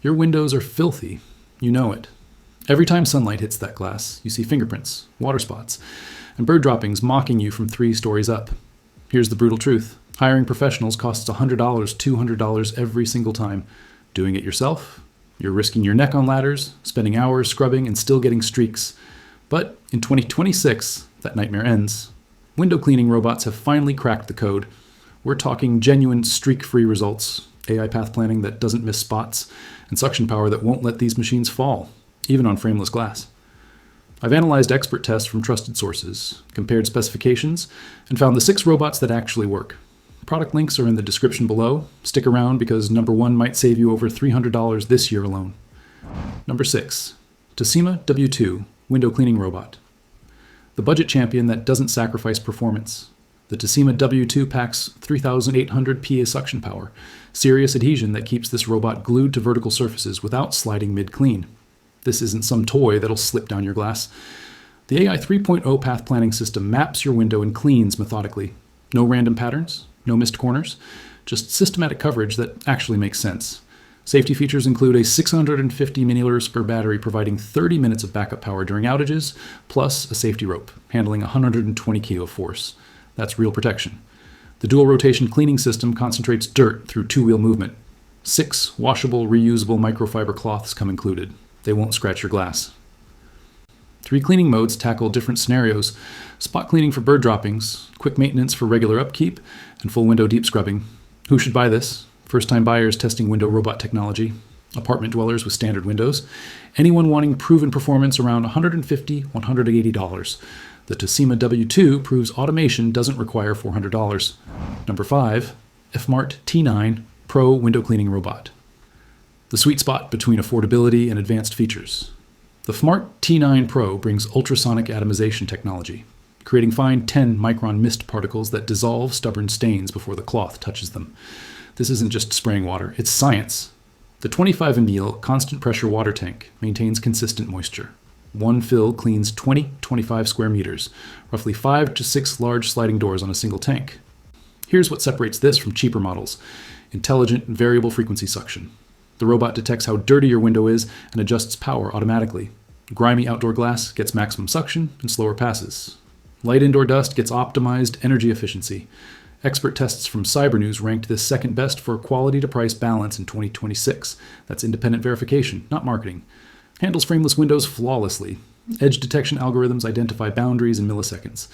Your windows are filthy. You know it. Every time sunlight hits that glass, you see fingerprints, water spots, and bird droppings mocking you from 3 stories up. Here's the brutal truth. Hiring professionals costs $100, $200 every single time. Doing it yourself? You're risking your neck on ladders, spending hours scrubbing, and still getting streaks. But in 2026, that nightmare ends. Window cleaning robots have finally cracked the code. We're talking genuine streak-free results, AI path planning that doesn't miss spots, and suction power that won't let these machines fall, even on frameless glass. I've analyzed expert tests from trusted sources, compared specifications, and found the 6 robots that actually work. Product links are in the description below. Stick around because number 1 might save you over $300 this year alone. Number 6, Tosima W2 Window Cleaning Robot. The budget champion that doesn't sacrifice performance. The Tosima W2 packs 3,800 PA suction power, serious adhesion that keeps this robot glued to vertical surfaces without sliding mid-clean. This isn't some toy that'll slip down your glass. The AI 3.0 path planning system maps your window and cleans methodically. No random patterns, no missed corners, just systematic coverage that actually makes sense. Safety features include a 650 mAh battery providing 30 minutes of backup power during outages, plus a safety rope handling 120 kg of force. That's real protection. The dual rotation cleaning system concentrates dirt through 2-wheel movement. 6 washable, reusable microfiber cloths come included. They won't scratch your glass. 3 cleaning modes tackle different scenarios: spot cleaning for bird droppings, quick maintenance for regular upkeep, and full window deep scrubbing. Who should buy this? First-time buyers testing window robot technology, apartment dwellers with standard windows, anyone wanting proven performance around $150, $180. The Tosima W2 proves automation doesn't require $400. Number 5, FMART T9 Pro Window Cleaning Robot. The sweet spot between affordability and advanced features. The FMART T9 Pro brings ultrasonic atomization technology, creating fine 10-micron mist particles that dissolve stubborn stains before the cloth touches them. This isn't just spraying water, it's science. The 25 ml constant pressure water tank maintains consistent moisture. One fill cleans 20-25 square meters, roughly 5 to 6 large sliding doors on a single tank. Here's what separates this from cheaper models: intelligent variable frequency suction. The robot detects how dirty your window is and adjusts power automatically. Grimy outdoor glass gets maximum suction and slower passes. Light indoor dust gets optimized energy efficiency. Expert tests from Cybernews ranked this second best for quality to price balance in 2026. That's independent verification, not marketing. Handles frameless windows flawlessly. Edge detection algorithms identify boundaries in milliseconds,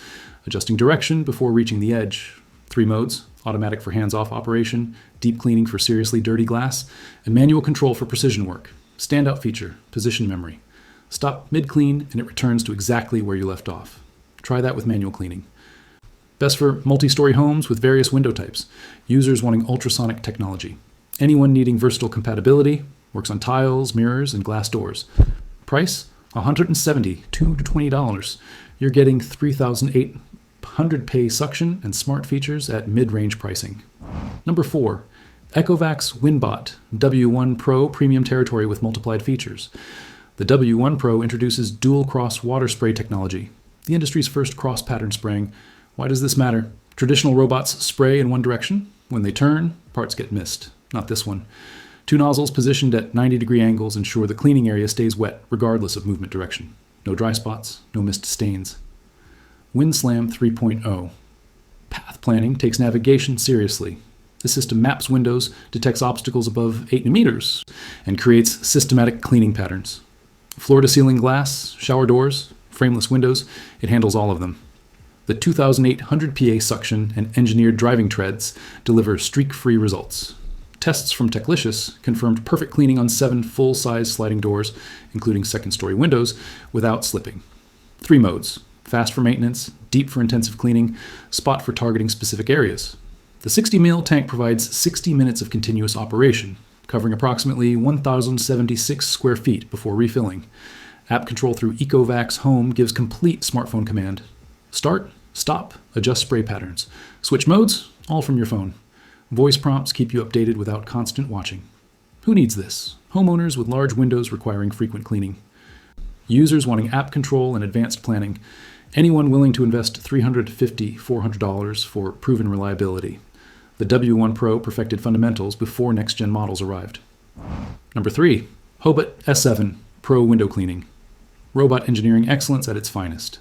adjusting direction before reaching the edge. 3 modes: automatic for hands-off operation, deep cleaning for seriously dirty glass, and manual control for precision work. Standout feature: position memory. Stop mid-clean and it returns to exactly where you left off. Try that with manual cleaning. Best for multi-story homes with various window types, users wanting ultrasonic technology. Anyone needing versatile compatibility, works on tiles, mirrors, and glass doors. Price: $170 to $20. You're getting 3,800 PA suction and smart features at mid-range pricing. Number 4, ECOVACS Winbot W1 Pro Premium Territory with multiplied features. The W1 Pro introduces dual cross water spray technology, the industry's first cross-pattern spraying. Why does this matter? Traditional robots spray in one direction. When they turn, parts get missed. Not this one. 2 nozzles positioned at 90-degree angles ensure the cleaning area stays wet regardless of movement direction. No dry spots, no missed stains. WindSlam 3.0. Path planning takes navigation seriously. The system maps windows, detects obstacles above 8 meters, and creates systematic cleaning patterns. Floor-to-ceiling glass, shower doors, frameless windows, it handles all of them. The 2,800 PA suction and engineered driving treads deliver streak-free results. Tests from Techlicious confirmed perfect cleaning on 7 full-size sliding doors, including second-story windows, without slipping. 3 modes: fast for maintenance, deep for intensive cleaning, spot for targeting specific areas. The 60 ml tank provides 60 minutes of continuous operation, covering approximately 1,076 square feet before refilling. App control through ECOVACS Home gives complete smartphone command. Start, stop, adjust spray patterns. Switch modes, all from your phone. Voice prompts keep you updated without constant watching. Who needs this? Homeowners with large windows requiring frequent cleaning. Users wanting app control and advanced planning. Anyone willing to invest $350, $400 for proven reliability. The W1 Pro perfected fundamentals before next-gen models arrived. Number 3. HOBOT S7 Pro window cleaning. Robot engineering excellence at its finest.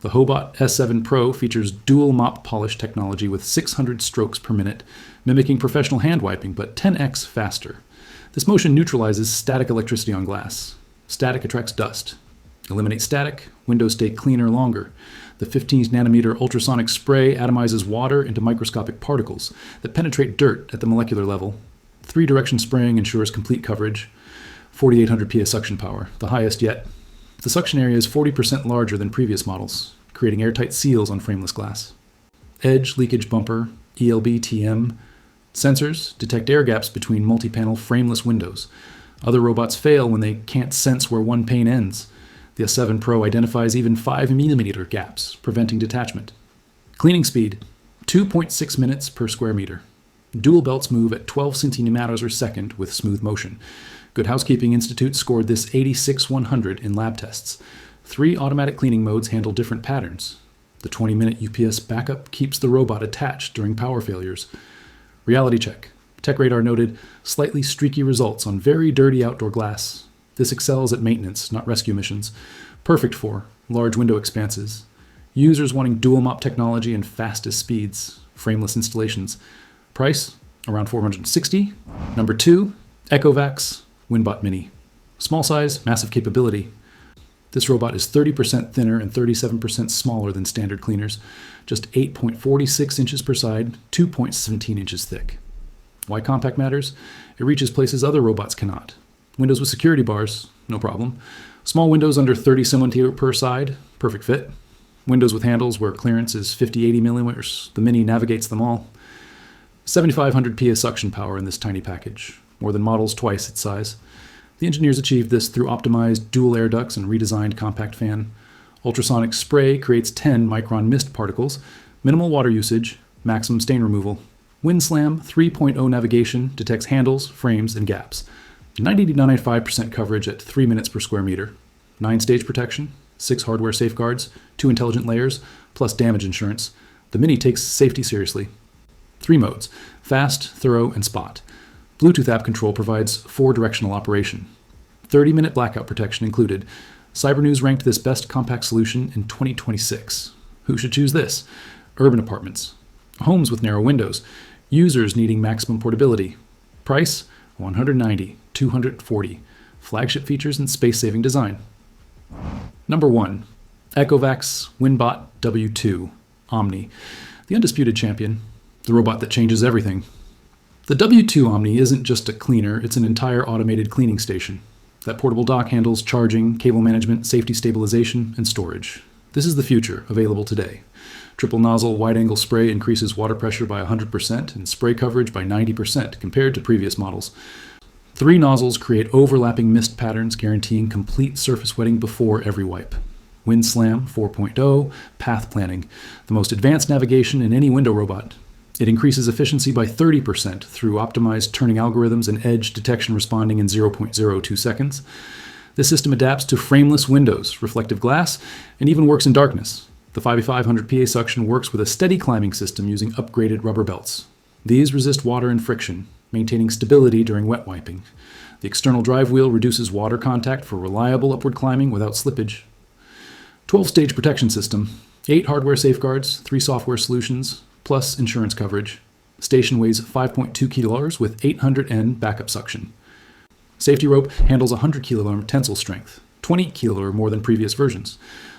The HOBOT S7 Pro features dual mop polish technology with 600 strokes per minute, mimicking professional hand wiping but 10x faster. This motion neutralizes static electricity on glass. Static attracts dust. Eliminate static, windows stay cleaner longer. The 15 nanometer ultrasonic spray atomizes water into microscopic particles that penetrate dirt at the molecular level. 3-direction spraying ensures complete coverage. 4,800 PA suction power, the highest yet. The suction area is 40% larger than previous models, creating airtight seals on frameless glass. Edge leakage bumper, ELB-TM. Sensors detect air gaps between multi-panel frameless windows. Other robots fail when they can't sense where one pane ends. The S7 Pro identifies even 5mm gaps, preventing detachment. Cleaning speed, 2.6 minutes per square meter. Dual belts move at 12 centimeters per second with smooth motion. Good Housekeeping Institute scored this 86-100 in lab tests. 3 automatic cleaning modes handle different patterns. The 20-minute UPS backup keeps the robot attached during power failures. Reality check. TechRadar noted slightly streaky results on very dirty outdoor glass. This excels at maintenance, not rescue missions. Perfect for large window expanses. Users wanting dual mop technology and fastest speeds. Frameless installations. Price, around $460. Number 2, ECOVACS Winbot Mini. Small size, massive capability. This robot is 30% thinner and 37% smaller than standard cleaners. Just 8.46 inches per side, 2.17 inches thick. Why compact matters? It reaches places other robots cannot. Windows with security bars, no problem. Small windows under 30 centimeters per side, perfect fit. Windows with handles where clearance is 50-80 millimeters, the Mini navigates them all. 7,500 PA suction power in this tiny package, more than models twice its size. The engineers achieved this through optimized dual air ducts and redesigned compact fan. Ultrasonic spray creates 10 micron mist particles, minimal water usage, maximum stain removal. WindSlam 3.0 navigation detects handles, frames, and gaps. 90-95% coverage at 3 minutes per square meter. 9-stage protection, 6 hardware safeguards, 2 intelligent layers, plus damage insurance. The Mini takes safety seriously. 3 modes, fast, thorough, and spot. Bluetooth app control provides 4-directional operation. 30-minute blackout protection included. Cybernews ranked this best compact solution in 2026. Who should choose this? Urban apartments. Homes with narrow windows. Users needing maximum portability. Price, $190, $240. Flagship features and space-saving design. Number 1. ECOVACS Winbot W2 Omni. The undisputed champion. The robot that changes everything. The W2 Omni isn't just a cleaner, it's an entire automated cleaning station. That portable dock handles charging, cable management, safety stabilization, and storage. This is the future, available today. Triple nozzle wide-angle spray increases water pressure by 100% and spray coverage by 90% compared to previous models. 3 nozzles create overlapping mist patterns guaranteeing complete surface wetting before every wipe. WindSlam 4.0, path planning, the most advanced navigation in any window robot. It increases efficiency by 30% through optimized turning algorithms and edge detection responding in 0.02 seconds. This system adapts to frameless windows, reflective glass, and even works in darkness. The 5,500 PA suction works with a steady climbing system using upgraded rubber belts. These resist water and friction, maintaining stability during wet wiping. The external drive wheel reduces water contact for reliable upward climbing without slippage. 12-stage protection system, 8 hardware safeguards, 3 software solutions, plus insurance coverage. Station weighs 5.2 kilograms with 800 N backup suction. Safety rope handles 100 kg tensile strength, 20 kg more than previous versions.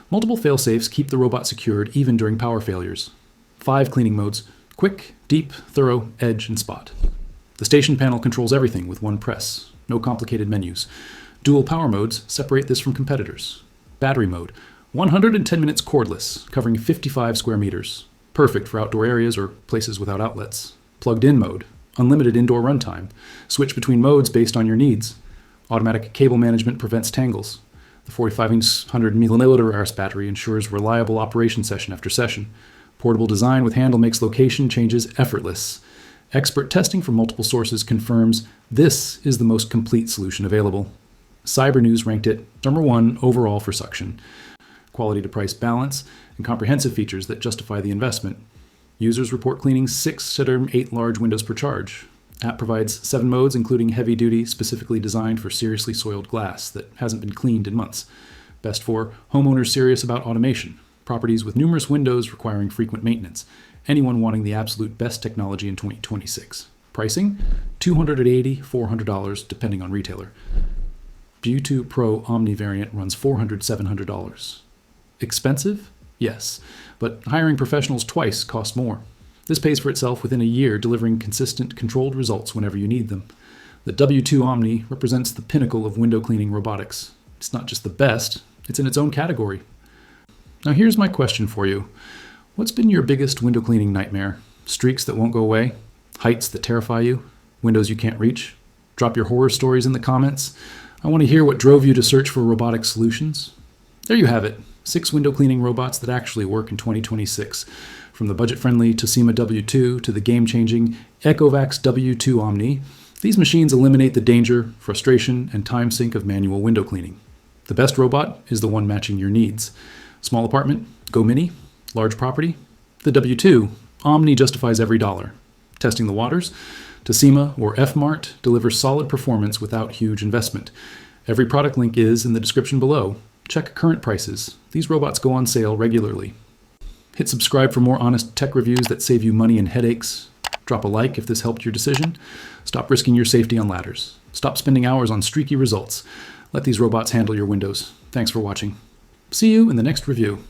Multiple fail-safes keep the robot secured even during power failures. 5 cleaning modes, quick, deep, thorough, edge, and spot. The station panel controls everything with one press, no complicated menus. Dual power modes separate this from competitors. Battery mode, 110 minutes cordless, covering 55 square meters. Perfect for outdoor areas or places without outlets. Plugged-in mode, unlimited indoor runtime. Switch between modes based on your needs. Automatic cable management prevents tangles. The 4,500 mAh battery ensures reliable operation session after session. Portable design with handle makes location changes effortless. Expert testing from multiple sources confirms this is the most complete solution available. Cybernews ranked it number 1 overall for suction. Quality to price balance, and comprehensive features that justify the investment. Users report cleaning 6 to 8 large windows per charge. App provides 7 modes, including heavy duty, specifically designed for seriously soiled glass that hasn't been cleaned in months. Best for homeowners serious about automation, properties with numerous windows requiring frequent maintenance, anyone wanting the absolute best technology in 2026. Pricing, $280, $400, depending on retailer. W2 Pro Omni variant runs $400, $700. Expensive? Yes, but hiring professionals twice costs more. This pays for itself within a year, delivering consistent, controlled results whenever you need them. The W2 Omni represents the pinnacle of window cleaning robotics. It's not just the best, it's in its own category. Now here's my question for you. What's been your biggest window cleaning nightmare? Streaks that won't go away? Heights that terrify you? Windows you can't reach? Drop your horror stories in the comments. I want to hear what drove you to search for robotic solutions. There you have it. 6 window cleaning robots that actually work in 2026. From the budget-friendly Tosima W2 to the game-changing ECOVACS W2 Omni, these machines eliminate the danger, frustration, and time sink of manual window cleaning. The best robot is the one matching your needs. Small apartment? Go Mini? Large property? The W2 Omni justifies every dollar. Testing the waters? Tosima or FMART delivers solid performance without huge investment. Every product link is in the description below. Check current prices. These robots go on sale regularly. Hit subscribe for more honest tech reviews that save you money and headaches. Drop a like if this helped your decision. Stop risking your safety on ladders. Stop spending hours on streaky results. Let these robots handle your windows. Thanks for watching. See you in the next review.